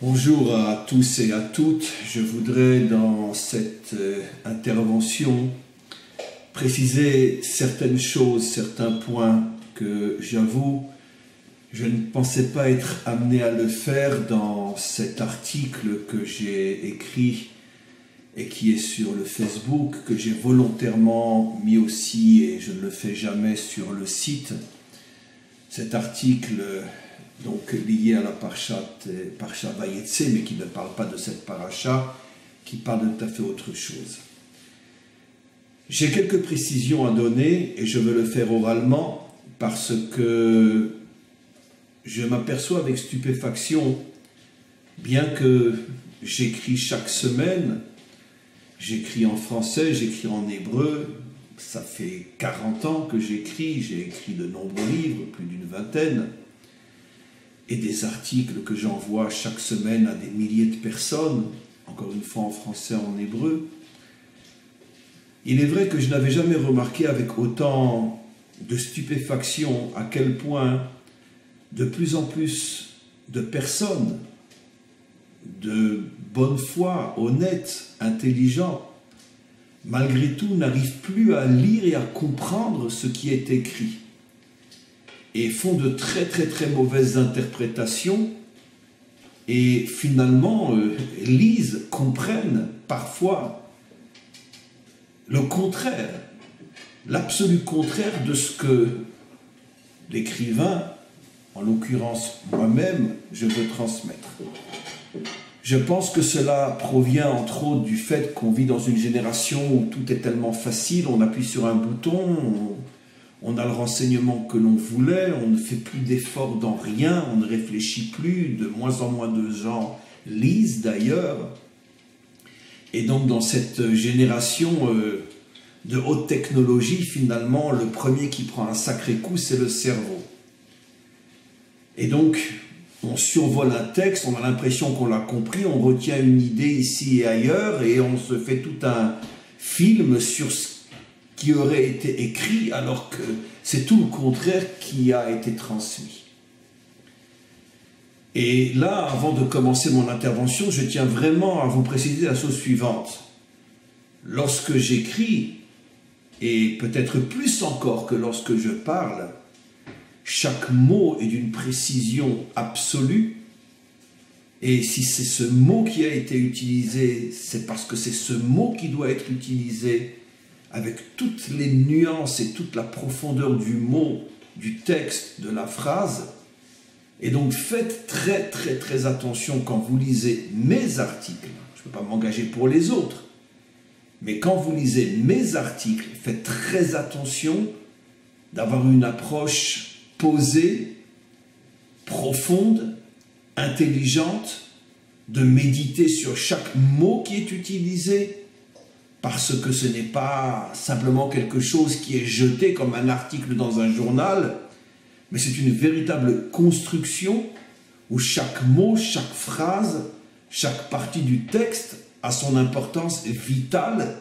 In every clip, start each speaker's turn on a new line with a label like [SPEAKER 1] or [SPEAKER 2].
[SPEAKER 1] Bonjour à tous et à toutes. Je voudrais dans cette intervention préciser certaines choses, certains points que j'avoue, je ne pensais pas être amené à le faire dans cet article que j'ai écrit et qui est sur le Facebook, que j'ai volontairement mis aussi, et je ne le fais jamais, sur le site. Cet article donc lié à la Parsha Vayetse, mais qui ne parle pas de cette paracha, qui parle de tout à fait autre chose. J'ai quelques précisions à donner, et je veux le faire oralement, parce que je m'aperçois avec stupéfaction, bien que j'écris chaque semaine, j'écris en français, j'écris en hébreu, ça fait 40 ans que j'écris, j'ai écrit de nombreux livres, plus d'une vingtaine, et des articles que j'envoie chaque semaine à des milliers de personnes, encore une fois en français, en hébreu. Il est vrai que je n'avais jamais remarqué avec autant de stupéfaction à quel point de plus en plus de personnes de bonne foi, honnêtes, intelligents, malgré tout n'arrivent plus à lire et à comprendre ce qui est écrit et font de très très très mauvaises interprétations et finalement lisent, comprennent parfois le contraire, l'absolu contraire de ce que l'écrivain, en l'occurrence moi-même, je veux transmettre. Je pense que cela provient entre autres du fait qu'on vit dans une génération où tout est tellement facile, on appuie sur un bouton, on a le renseignement que l'on voulait, on ne fait plus d'efforts dans rien, on ne réfléchit plus, de moins en moins de gens lisent d'ailleurs. Et donc dans cette génération de haute technologie, finalement, le premier qui prend un sacré coup, c'est le cerveau. Et donc, on survole un texte, on a l'impression qu'on l'a compris, on retient une idée ici et ailleurs, et on se fait tout un film sur ce qui aurait été écrit, alors que c'est tout le contraire qui a été transmis. Et là, avant de commencer mon intervention, je tiens vraiment à vous préciser la chose suivante. Lorsque j'écris, et peut-être plus encore que lorsque je parle, chaque mot est d'une précision absolue, et si c'est ce mot qui a été utilisé, c'est parce que c'est ce mot qui doit être utilisé avec toutes les nuances et toute la profondeur du mot, du texte, de la phrase. Et donc faites très très très attention quand vous lisez mes articles. Je ne peux pas m'engager pour les autres, mais quand vous lisez mes articles, faites très attention d'avoir une approche posée, profonde, intelligente, de méditer sur chaque mot qui est utilisé, parce que ce n'est pas simplement quelque chose qui est jeté comme un article dans un journal, mais c'est une véritable construction où chaque mot, chaque phrase, chaque partie du texte a son importance vitale,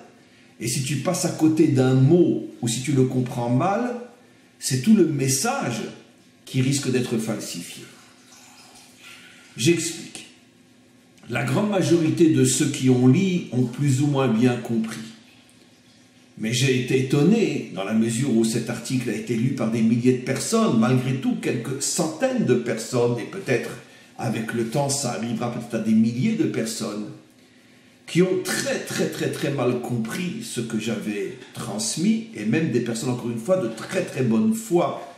[SPEAKER 1] et si tu passes à côté d'un mot ou si tu le comprends mal, c'est tout le message qui risque d'être falsifié. J'explique. La grande majorité de ceux qui ont lu ont plus ou moins bien compris. Mais j'ai été étonné, dans la mesure où cet article a été lu par des milliers de personnes, malgré tout quelques centaines de personnes, et peut-être avec le temps ça arrivera peut-être à des milliers de personnes, qui ont très très très très mal compris ce que j'avais transmis, et même des personnes, encore une fois, de très très bonne foi,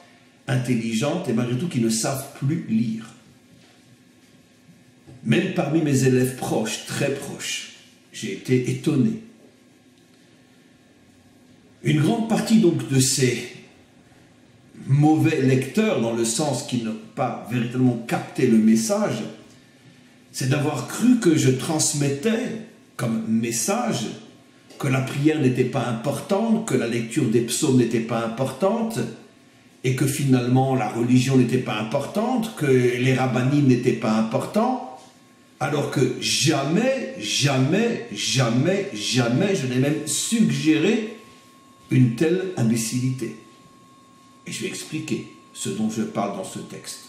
[SPEAKER 1] intelligentes, et malgré tout qui ne savent plus lire. Même parmi mes élèves proches, très proches, j'ai été étonné. Une grande partie donc de ces mauvais lecteurs, dans le sens qu'ils n'ont pas véritablement capté le message, c'est d'avoir cru que je transmettais comme message que la prière n'était pas importante, que la lecture des psaumes n'était pas importante, et que finalement la religion n'était pas importante, que les rabbinim n'étaient pas importants, alors que jamais, jamais, jamais, jamais je n'ai même suggéré une telle imbécilité. Et je vais expliquer ce dont je parle dans ce texte.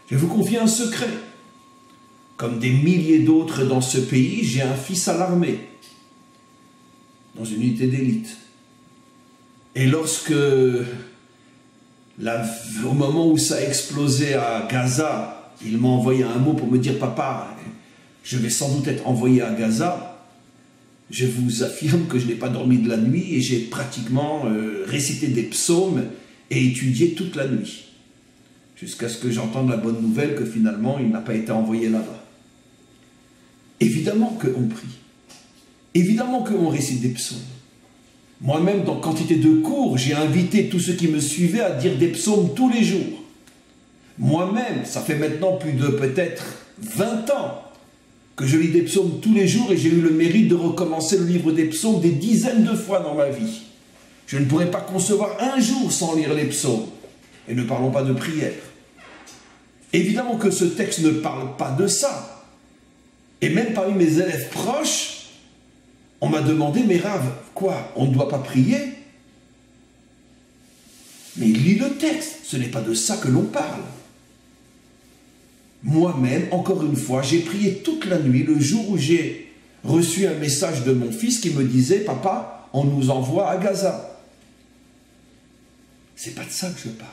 [SPEAKER 1] Je vais vous confier un secret. comme des milliers d'autres dans ce pays, j'ai un fils à l'armée, dans une unité d'élite. Et lorsque, au moment où ça a explosé à Gaza, il m'a envoyé un mot pour me dire « Papa, je vais sans doute être envoyé à Gaza », je vous affirme que je n'ai pas dormi de la nuit et j'ai pratiquement récité des psaumes et étudié toute la nuit, jusqu'à ce que j'entende la bonne nouvelle que finalement il n'a pas été envoyé là-bas. Évidemment qu'on prie, évidemment qu'on récite des psaumes. Moi-même, dans quantité de cours, j'ai invité tous ceux qui me suivaient à dire des psaumes tous les jours. Moi-même, ça fait maintenant plus de peut-être 20 ans que je lis des psaumes tous les jours et j'ai eu le mérite de recommencer le livre des psaumes des dizaines de fois dans ma vie. Je ne pourrais pas concevoir un jour sans lire les psaumes. Et ne parlons pas de prière. Évidemment que ce texte ne parle pas de ça. Et même parmi mes élèves proches, on m'a demandé, mais Rav, quoi, on ne doit pas prier? Mais lis le texte, ce n'est pas de ça que l'on parle. Moi-même, encore une fois, j'ai prié toute la nuit le jour où j'ai reçu un message de mon fils qui me disait « Papa, on nous envoie à Gaza ». C'est pas de ça que je parle.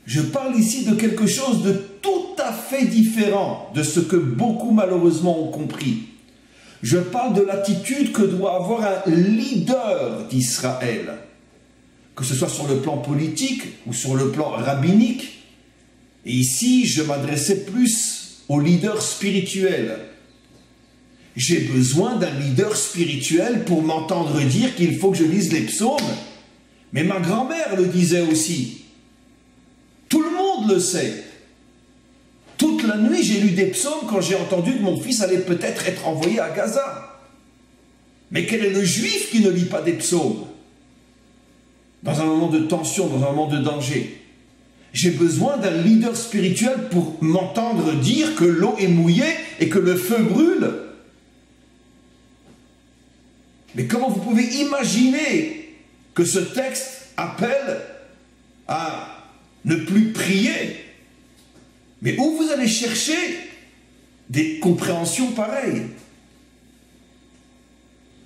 [SPEAKER 1] Je parle ici de quelque chose de tout à fait différent de ce que beaucoup malheureusement ont compris. Je parle de l'attitude que doit avoir un leader d'Israël, que ce soit sur le plan politique ou sur le plan rabbinique. Et ici, je m'adressais plus au leader spirituel. J'ai besoin d'un leader spirituel pour m'entendre dire qu'il faut que je lise les psaumes. Mais ma grand-mère le disait aussi. Tout le monde le sait. Toute la nuit, j'ai lu des psaumes quand j'ai entendu que mon fils allait peut-être être envoyé à Gaza. Mais quel est le juif qui ne lit pas des psaumes? Dans un moment de tension, dans un moment de danger. J'ai besoin d'un leader spirituel pour m'entendre dire que l'eau est mouillée et que le feu brûle. Mais comment vous pouvez imaginer que ce texte appelle à ne plus prier? Mais où vous allez chercher des compréhensions pareilles?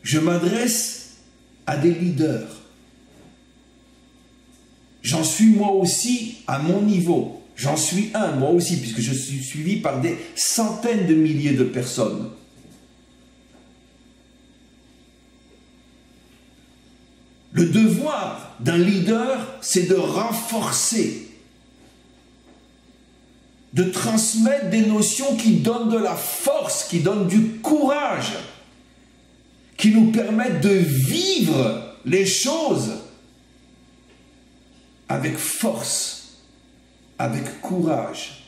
[SPEAKER 1] Je m'adresse à des leaders. J'en suis moi aussi à mon niveau. J'en suis un, moi aussi, puisque je suis suivi par des centaines de milliers de personnes. Le devoir d'un leader, c'est de renforcer, de transmettre des notions qui donnent de la force, qui donnent du courage, qui nous permettent de vivre les choses avec force, avec courage,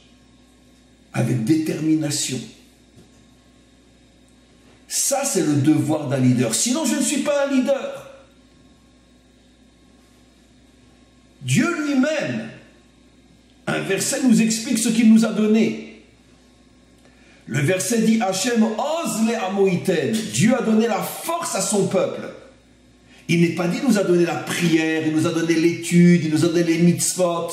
[SPEAKER 1] avec détermination. Ça, c'est le devoir d'un leader. Sinon, je ne suis pas un leader. Dieu lui-même, un verset nous explique ce qu'il nous a donné. Le verset dit « Hachem oz le amoïten » Dieu a donné la force à son peuple. Il n'est pas dit « il nous a donné la prière, il nous a donné l'étude, il nous a donné les mitzvot ».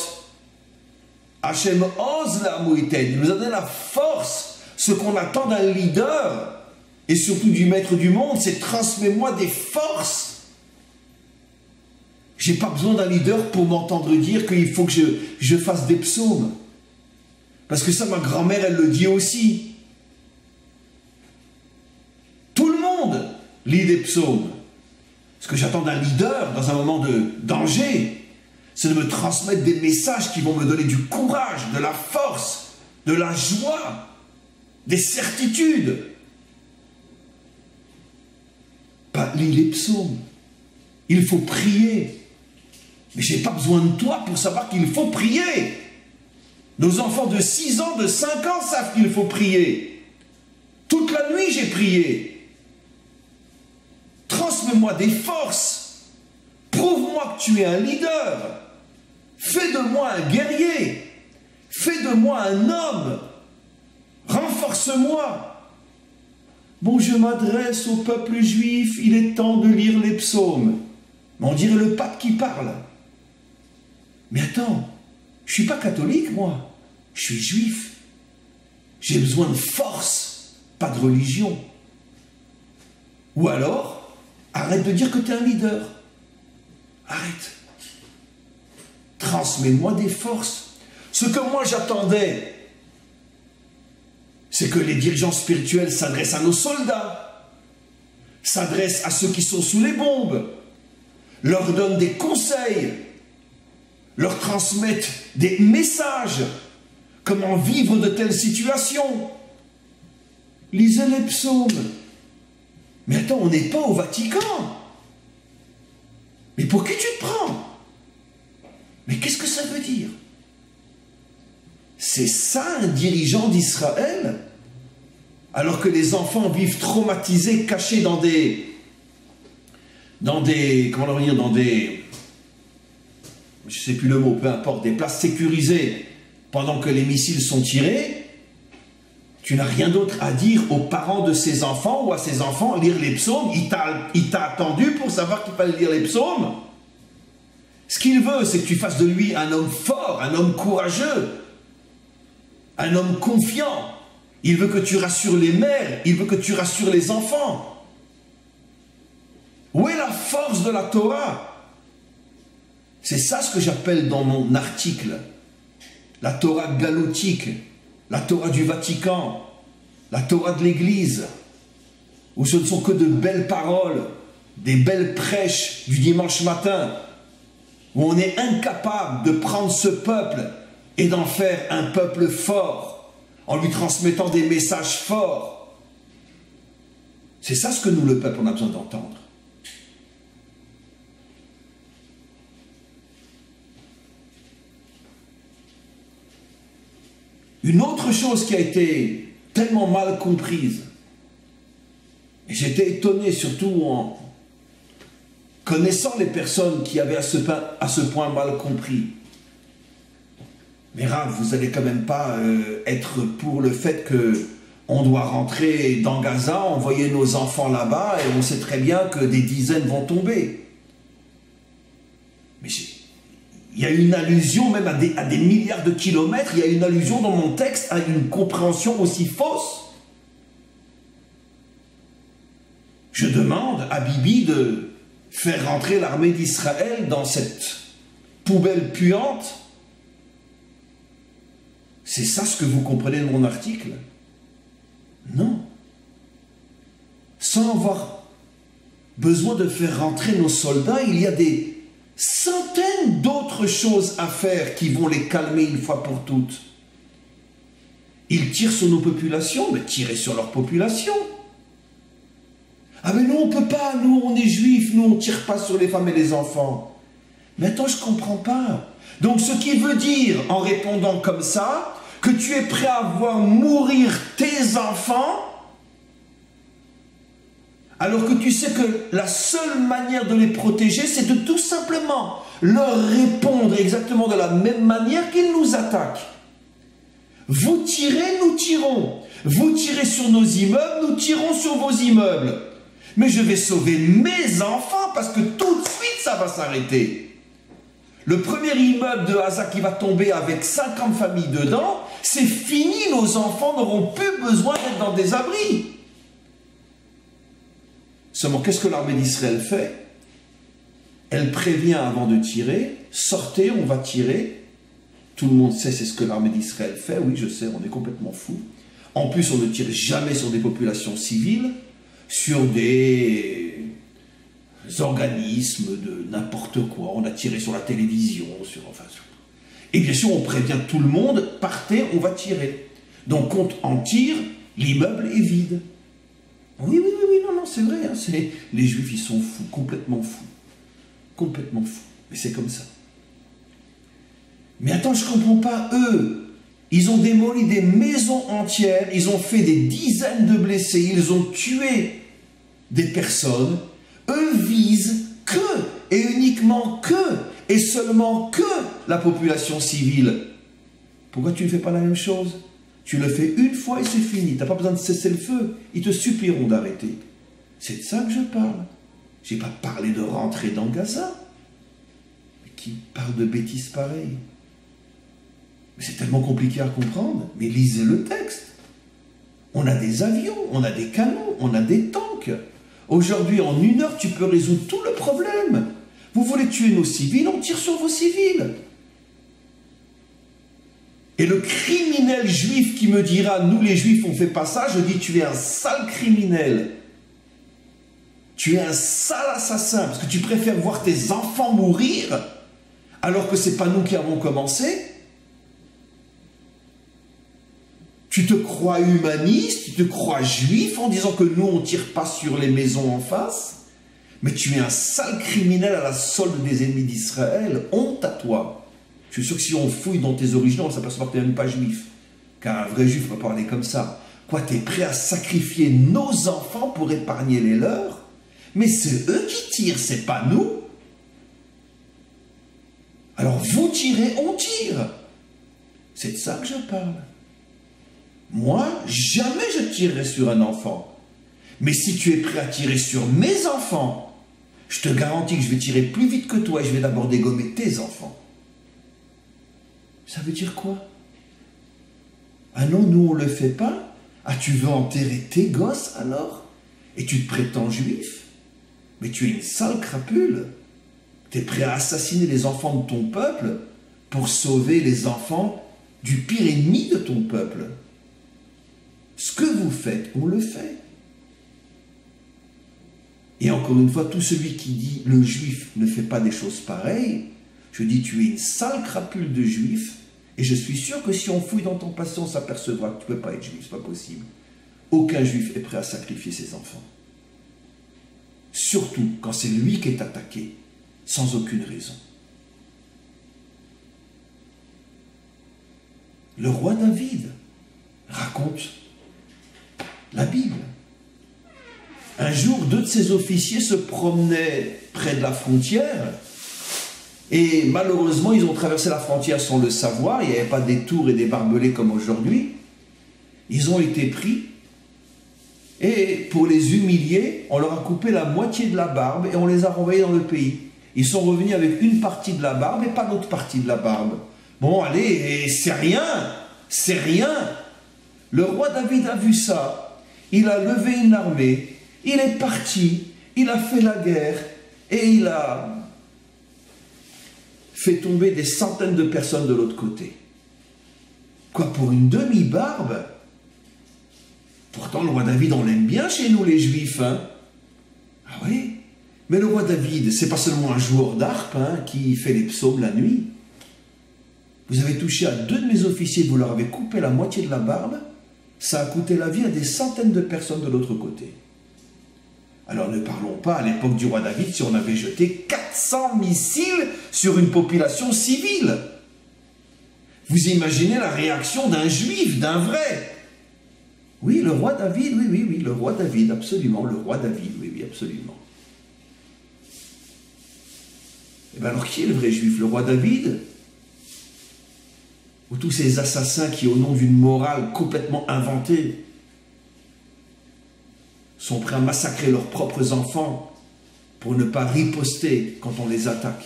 [SPEAKER 1] Hachem oz le amoïten, il nous a donné la force. Ce qu'on attend d'un leader, et surtout du maître du monde, c'est « transmets-moi des forces ». Je n'ai pas besoin d'un leader pour m'entendre dire qu'il faut que je fasse des psaumes. Parce que ça, ma grand-mère, elle le dit aussi. Tout le monde lit des psaumes. Ce que j'attends d'un leader dans un moment de danger, c'est de me transmettre des messages qui vont me donner du courage, de la force, de la joie, des certitudes. Pas lire les psaumes. Il faut prier. Mais je n'ai pas besoin de toi pour savoir qu'il faut prier. Nos enfants de 6 ans, de 5 ans savent qu'il faut prier. Toute la nuit, j'ai prié. Transmets-moi des forces. Prouve-moi que tu es un leader. Fais de moi un guerrier. Fais de moi un homme. Renforce-moi. Bon, je m'adresse au peuple juif. Il est temps de lire les psaumes. On dirait le pape qui parle. Mais attends, je ne suis pas catholique, moi. Je suis juif. J'ai besoin de force, pas de religion. Ou alors, arrête de dire que tu es un leader. Arrête. Transmets-moi des forces. Ce que moi j'attendais, c'est que les dirigeants spirituels s'adressent à nos soldats, s'adressent à ceux qui sont sous les bombes, leur donnent des conseils, leur transmettent des messages, comment vivre de telles situations. Lisez les psaumes. Mais attends, on n'est pas au Vatican. Mais pour qui tu te prends? Mais qu'est-ce que ça veut dire? C'est ça un dirigeant d'Israël? Alors que les enfants vivent traumatisés, cachés dans des comment dire, dans des, je ne sais plus le mot, peu importe, des places sécurisées pendant que les missiles sont tirés, tu n'as rien d'autre à dire aux parents de ces enfants ou à ces enfants lire les psaumes. Il t'a attendu pour savoir qu'il fallait lire les psaumes. Ce qu'il veut, c'est que tu fasses de lui un homme fort, un homme courageux, un homme confiant. Il veut que tu rassures les mères, il veut que tu rassures les enfants. Où est la force de la Torah? C'est ça ce que j'appelle dans mon article la Torah galotique, la Torah du Vatican, la Torah de l'Église, où ce ne sont que de belles paroles, des belles prêches du dimanche matin, où on est incapable de prendre ce peuple et d'en faire un peuple fort, en lui transmettant des messages forts. C'est ça ce que nous, le peuple, on a besoin d'entendre. Une autre chose qui a été tellement mal comprise, et j'étais étonné surtout en connaissant les personnes qui avaient à ce point mal compris. Mais Rav, vous n'allez quand même pas être pour le fait qu'on doit rentrer dans Gaza, envoyer nos enfants là-bas, et on sait très bien que des dizaines vont tomber. Mais il y a une allusion même à des milliards de kilomètres, il y a une allusion dans mon texte à une compréhension aussi fausse. Je demande à Bibi de faire rentrer l'armée d'Israël dans cette poubelle puante. C'est ça ce que vous comprenez de mon article? Non. Sans avoir besoin de faire rentrer nos soldats, il y a des centaines d'autres choses à faire qui vont les calmer une fois pour toutes. Ils tirent sur nos populations, mais tirez sur leur population. Ah mais nous on ne peut pas, nous on est juifs, nous on ne tire pas sur les femmes et les enfants. Mais attends, je ne comprends pas. Donc ce qui veut dire, en répondant comme ça, que tu es prêt à voir mourir tes enfants, alors que tu sais que la seule manière de les protéger, c'est de tout simplement leur répondre exactement de la même manière qu'ils nous attaquent. Vous tirez, nous tirons. Vous tirez sur nos immeubles, nous tirons sur vos immeubles. Mais je vais sauver mes enfants parce que tout de suite, ça va s'arrêter. Le premier immeuble de Gaza qui va tomber avec 50 familles dedans, c'est fini, nos enfants n'auront plus besoin d'être dans des abris. Seulement, qu'est-ce que l'armée d'Israël fait? Elle prévient avant de tirer, sortez, on va tirer. Tout le monde sait c'est ce que l'armée d'Israël fait, oui je sais, on est complètement fou. En plus, on ne tire jamais sur des populations civiles, sur des organismes de n'importe quoi, on a tiré sur la télévision, et bien sûr on prévient tout le monde, partez, on va tirer. Donc quand on tire, l'immeuble est vide. Oui, non, c'est vrai, hein, les juifs ils sont fous, complètement fous, mais c'est comme ça. Mais attends, je ne comprends pas, eux, ils ont démoli des maisons entières, ils ont fait des dizaines de blessés, ils ont tué des personnes, eux visent que, et uniquement que, et seulement que la population civile. Pourquoi tu ne fais pas la même chose? Tu le fais une fois et c'est fini, tu n'as pas besoin de cesser le feu, ils te supplieront d'arrêter. C'est de ça que je parle. Je n'ai pas parlé de rentrer dans Gaza. Mais qui parle de bêtises pareilles? Mais c'est tellement compliqué à comprendre, mais lisez le texte. On a des avions, on a des canons, on a des tanks. Aujourd'hui, en 1 heure, tu peux résoudre tout le problème. Vous voulez tuer nos civils, on tire sur vos civils. Et le criminel juif qui me dira, nous les juifs, on ne fait pas ça, je dis, tu es un sale criminel. Tu es un sale assassin, parce que tu préfères voir tes enfants mourir, alors que ce n'est pas nous qui avons commencé. Tu te crois humaniste, tu te crois juif en disant que nous, on ne tire pas sur les maisons en face. Mais tu es un sale criminel à la solde des ennemis d'Israël. Honte à toi. Je suis sûr que si on fouille dans tes origines, on s'aperçoit que tu n'es même pas juif. Car un vrai juif va parler comme ça. Quoi, tu es prêt à sacrifier nos enfants pour épargner les leurs? Mais c'est eux qui tirent, c'est pas nous. Alors vous tirez, on tire. C'est de ça que je parle. Moi, jamais je tirerai sur un enfant. Mais si tu es prêt à tirer sur mes enfants, je te garantis que je vais tirer plus vite que toi et je vais d'abord dégommer tes enfants. Ça veut dire quoi? Ah non, nous on ne le fait pas? Ah, tu veux enterrer tes gosses alors? Et tu te prétends juif? Mais tu es une sale crapule. Tu es prêt à assassiner les enfants de ton peuple pour sauver les enfants du pire ennemi de ton peuple. Ce que vous faites, on le fait. Et encore une fois, tout celui qui dit le juif ne fait pas des choses pareilles, je dis tu es une sale crapule de juif, et je suis sûr que si on fouille dans ton passé, on s'apercevra que tu ne peux pas être juif, c'est pas possible. Aucun juif est prêt à sacrifier ses enfants. Surtout quand c'est lui qui est attaqué, sans aucune raison. Le roi David raconte la Bible. Un jour, 2 de ses officiers se promenaient près de la frontière et malheureusement, ils ont traversé la frontière sans le savoir. Il n'y avait pas des tours et des barbelés comme aujourd'hui. Ils ont été pris et pour les humilier, on leur a coupé la moitié de la barbe et on les a renvoyés dans le pays. Ils sont revenus avec une partie de la barbe et pas l'autre partie de la barbe. Bon, allez, c'est rien, c'est rien. Le roi David a vu ça. Il a levé une armée, il est parti, il a fait la guerre et il a fait tomber des centaines de personnes de l'autre côté. Quoi, pour une demi-barbe? Pourtant, le roi David, on l'aime bien chez nous les juifs, hein? Ah oui? Mais le roi David, c'est pas seulement un joueur d'harpe qui fait les psaumes la nuit. Vous avez touché à 2 de mes officiers, vous leur avez coupé la moitié de la barbe, ça a coûté la vie à des centaines de personnes de l'autre côté. Alors ne parlons pas à l'époque du roi David si on avait jeté 400 missiles sur une population civile. Vous imaginez la réaction d'un juif, d'un vrai? Oui, le roi David, oui, le roi David, absolument, le roi David, oui, absolument. Et bien alors qui est le vrai juif? Le roi David? Ou tous ces assassins qui, au nom d'une morale complètement inventée, sont prêts à massacrer leurs propres enfants pour ne pas riposter quand on les attaque?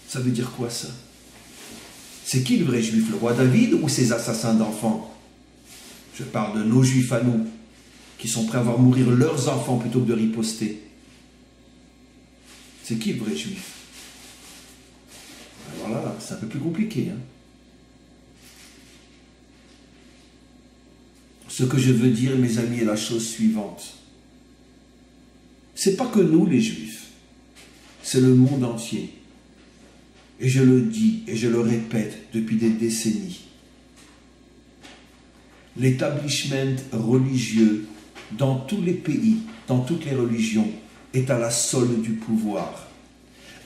[SPEAKER 1] Ça veut dire quoi ça? C'est qui le vrai juif? Le roi David ou ces assassins d'enfants? Je parle de nos juifs à nous, qui sont prêts à voir mourir leurs enfants plutôt que de riposter. C'est qui le vrai juif? Alors là, c'est un peu plus compliqué. Ce que je veux dire, mes amis, est la chose suivante. C'est pas que nous, les Juifs, c'est le monde entier. Et je le dis et je le répète depuis des décennies. L'établissement religieux dans tous les pays, dans toutes les religions, est à la solde du pouvoir.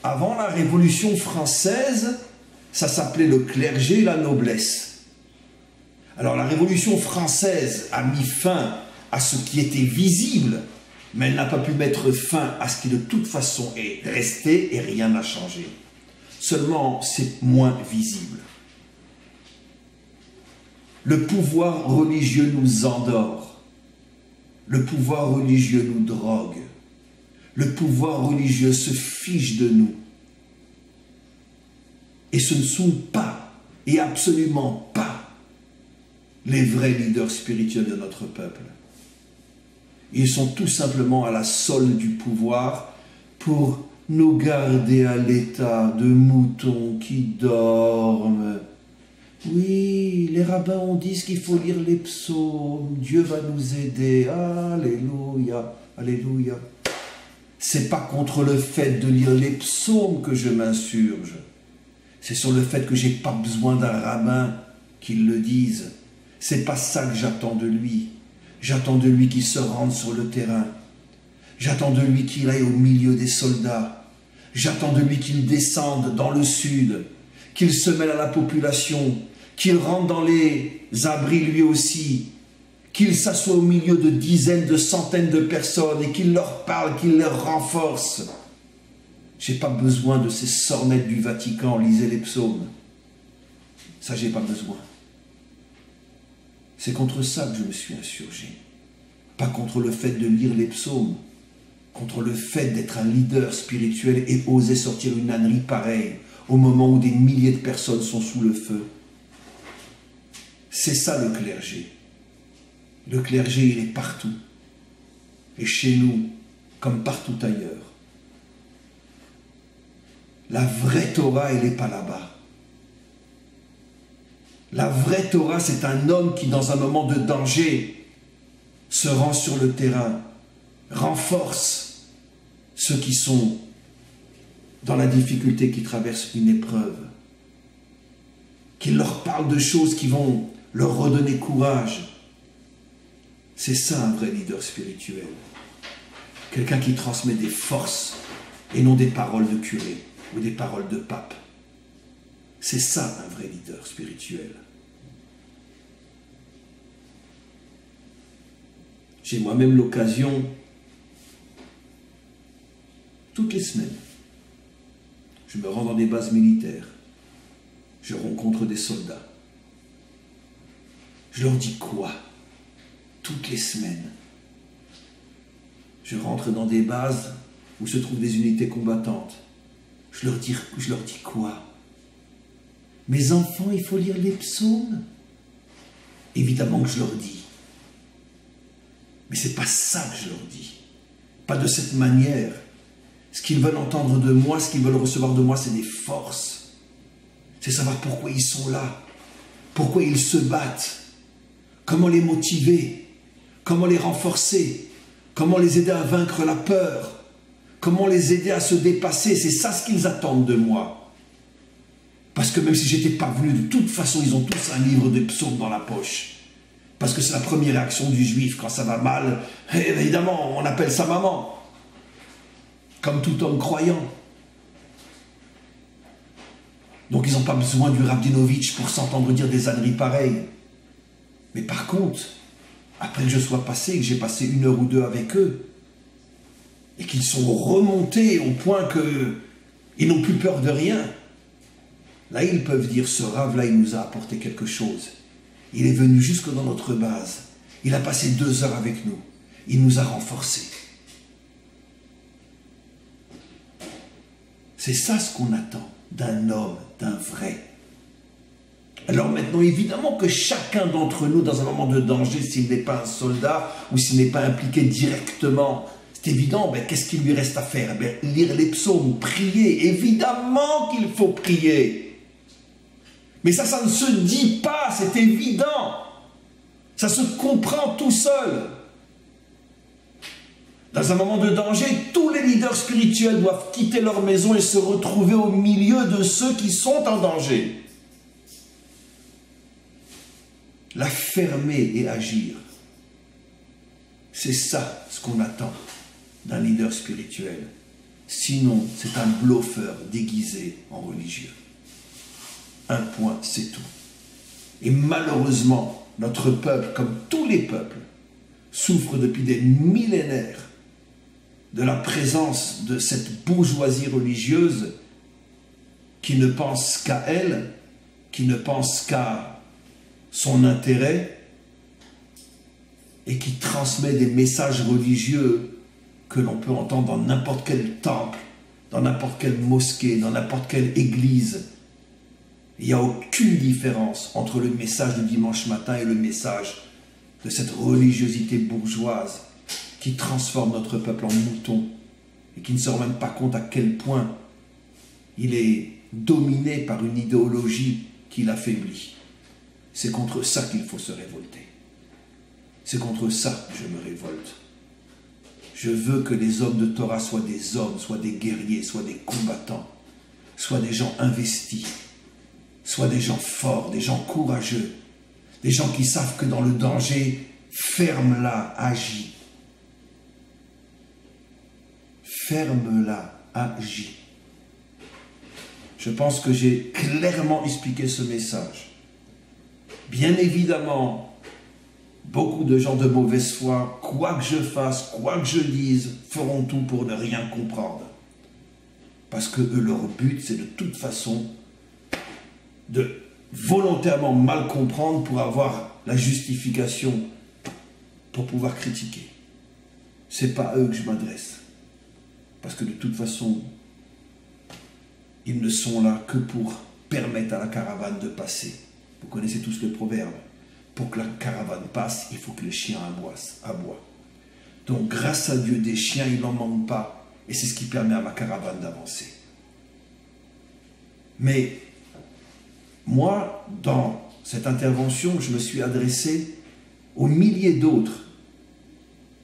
[SPEAKER 1] Avant la Révolution française, ça s'appelait le clergé et la noblesse. Alors la Révolution française a mis fin à ce qui était visible, mais elle n'a pas pu mettre fin à ce qui de toute façon est resté et rien n'a changé. Seulement, c'est moins visible. Le pouvoir religieux nous endort. Le pouvoir religieux nous drogue. Le pouvoir religieux se fiche de nous. Et ce ne sont pas, et absolument pas, les vrais leaders spirituels de notre peuple. Ils sont tout simplement à la solde du pouvoir pour nous garder à l'état de moutons qui dorment. Oui, les rabbins ont dit qu'il faut lire les psaumes, Dieu va nous aider, alléluia, alléluia. C'est pas contre le fait de lire les psaumes que je m'insurge, c'est sur le fait que j'ai pas besoin d'un rabbin qui le dise. C'est pas ça que j'attends de lui. J'attends de lui qu'il se rende sur le terrain. J'attends de lui qu'il aille au milieu des soldats. J'attends de lui qu'il descende dans le sud, qu'il se mêle à la population, qu'il rentre dans les abris lui aussi, qu'il s'assoie au milieu de dizaines, de centaines de personnes et qu'il leur parle, qu'il les renforce. Je n'ai pas besoin de ces sornettes du Vatican, lisez les psaumes. Ça, j'ai pas besoin. C'est contre ça que je me suis insurgé. Pas contre le fait de lire les psaumes, contre le fait d'être un leader spirituel et oser sortir une ânerie pareille au moment où des milliers de personnes sont sous le feu. C'est ça le clergé. Le clergé, il est partout. Et chez nous, comme partout ailleurs. La vraie Torah, elle n'est pas là-bas. La vraie Torah, c'est un homme qui, dans un moment de danger, se rend sur le terrain, renforce ceux qui sont dans la difficulté, qui traversent une épreuve, qui leur parle de choses qui vont leur redonner courage. C'est ça un vrai leader spirituel. Quelqu'un qui transmet des forces et non des paroles de curé ou des paroles de pape. C'est ça un vrai leader spirituel. J'ai moi-même l'occasion, toutes les semaines, je me rends dans des bases militaires, je rencontre des soldats. Je leur dis quoi? Toutes les semaines. Je rentre dans des bases où se trouvent des unités combattantes. Je leur dis quoi? Mes enfants, il faut lire les psaumes. Évidemment que je leur dis. Mais ce n'est pas ça que je leur dis. Pas de cette manière. Ce qu'ils veulent entendre de moi, ce qu'ils veulent recevoir de moi, c'est des forces. C'est savoir pourquoi ils sont là. Pourquoi ils se battent. Comment les motiver. Comment les renforcer. Comment les aider à vaincre la peur. Comment les aider à se dépasser. C'est ça ce qu'ils attendent de moi. Parce que même si j'étais parvenu, de toute façon, ils ont tous un livre de psaumes dans la poche. Parce que c'est la première réaction du juif quand ça va mal. Et évidemment, on appelle sa maman. Comme tout homme croyant. Donc ils n'ont pas besoin du Rabdinovitch pour s'entendre dire des âneries pareilles. Mais par contre, après que je sois passé, que j'ai passé 1 heure ou 2 avec eux, et qu'ils sont remontés au point qu'ils n'ont plus peur de rien, là, ils peuvent dire, ce rave-là, il nous a apporté quelque chose. Il est venu jusque dans notre base. Il a passé 2 heures avec nous. Il nous a renforcés. C'est ça ce qu'on attend d'un homme, d'un vrai. Alors maintenant, évidemment que chacun d'entre nous, dans un moment de danger, s'il n'est pas un soldat ou s'il n'est pas impliqué directement, c'est évident, qu'est-ce qu'il lui reste à faire? Lire les psaumes, prier. Évidemment qu'il faut prier. Mais ça ne se dit pas, c'est évident. Ça se comprend tout seul. Dans un moment de danger, tous les leaders spirituels doivent quitter leur maison et se retrouver au milieu de ceux qui sont en danger. La fermer et agir. C'est ça ce qu'on attend d'un leader spirituel. Sinon, c'est un bluffeur déguisé en religieux. Un point, c'est tout. Et malheureusement, notre peuple, comme tous les peuples, souffre depuis des millénaires de la présence de cette bourgeoisie religieuse qui ne pense qu'à elle, qui ne pense qu'à son intérêt et qui transmet des messages religieux que l'on peut entendre dans n'importe quel temple, dans n'importe quelle mosquée, dans n'importe quelle église. Il n'y a aucune différence entre le message du dimanche matin et le message de cette religiosité bourgeoise qui transforme notre peuple en mouton et qui ne se rend même pas compte à quel point il est dominé par une idéologie qui l'affaiblit. C'est contre ça qu'il faut se révolter. C'est contre ça que je me révolte. Je veux que les hommes de Torah soient des hommes, soient des guerriers, soient des combattants, soient des gens investis, soient des gens forts, des gens courageux, des gens qui savent que dans le danger, ferme-la, agis. Ferme-la, agis. Je pense que j'ai clairement expliqué ce message. Bien évidemment, beaucoup de gens de mauvaise foi, quoi que je fasse, quoi que je dise, feront tout pour ne rien comprendre. Parce que eux, leur but, c'est de toute façon de volontairement mal comprendre pour avoir la justification pour pouvoir critiquer. Ce n'est pas à eux que je m'adresse. Parce que de toute façon, ils ne sont là que pour permettre à la caravane de passer. Vous connaissez tous le proverbe. Pour que la caravane passe, il faut que les chiens aboient. Donc, grâce à Dieu, des chiens, il n'en manque pas. Et c'est ce qui permet à ma caravane d'avancer. Mais, moi, dans cette intervention, je me suis adressé aux milliers d'autres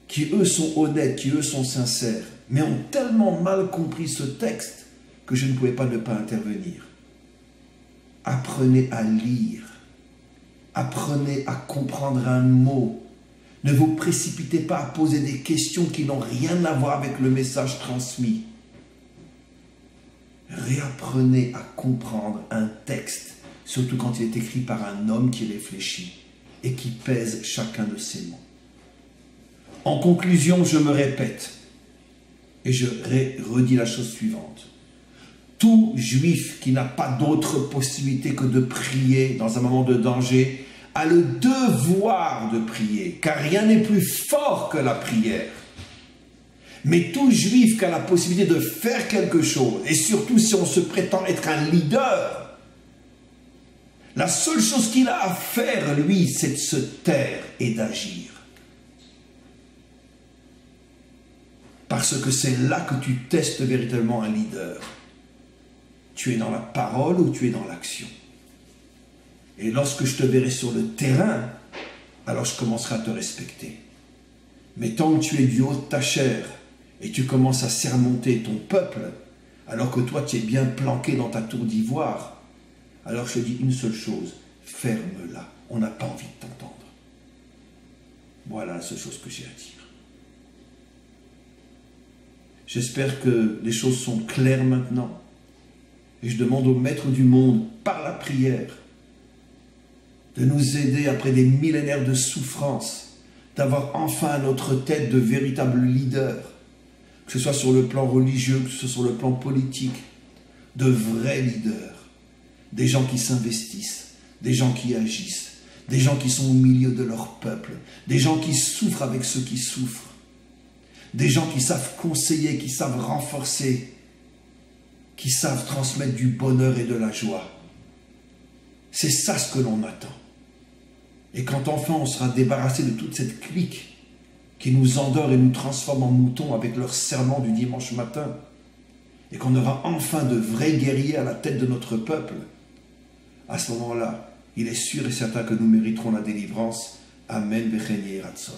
[SPEAKER 1] qui, eux, sont honnêtes, qui, eux, sont sincères, mais ont tellement mal compris ce texte que je ne pouvais pas ne pas intervenir. Apprenez à lire. Apprenez à comprendre un mot. Ne vous précipitez pas à poser des questions qui n'ont rien à voir avec le message transmis. Réapprenez à comprendre un texte, surtout quand il est écrit par un homme qui réfléchit et qui pèse chacun de ses mots. En conclusion, je me répète et je redis la chose suivante. Tout juif qui n'a pas d'autre possibilité que de prier dans un moment de danger a le devoir de prier, car rien n'est plus fort que la prière. Mais tout juif qui a la possibilité de faire quelque chose, et surtout si on se prétend être un leader, la seule chose qu'il a à faire, lui, c'est de se taire et d'agir. Parce que c'est là que tu testes véritablement un leader. Tu es dans la parole ou tu es dans l'action. Et lorsque je te verrai sur le terrain, alors je commencerai à te respecter. Mais tant que tu es du haut de ta chair et tu commences à sermonter ton peuple, alors que toi tu es bien planqué dans ta tour d'ivoire, alors je te dis une seule chose, ferme-la, on n'a pas envie de t'entendre. Voilà la seule chose que j'ai à dire. J'espère que les choses sont claires maintenant. Et je demande au Maître du monde, par la prière, de nous aider après des millénaires de souffrance, d'avoir enfin à notre tête de véritables leaders, que ce soit sur le plan religieux, que ce soit sur le plan politique, de vrais leaders, des gens qui s'investissent, des gens qui agissent, des gens qui sont au milieu de leur peuple, des gens qui souffrent avec ceux qui souffrent, des gens qui savent conseiller, qui savent renforcer, qui savent transmettre du bonheur et de la joie. C'est ça ce que l'on attend. Et quand enfin on sera débarrassé de toute cette clique qui nous endort et nous transforme en moutons avec leur serment du dimanche matin, et qu'on aura enfin de vrais guerriers à la tête de notre peuple, à ce moment-là, il est sûr et certain que nous mériterons la délivrance. Amen, Bechen Yeh Ratzon.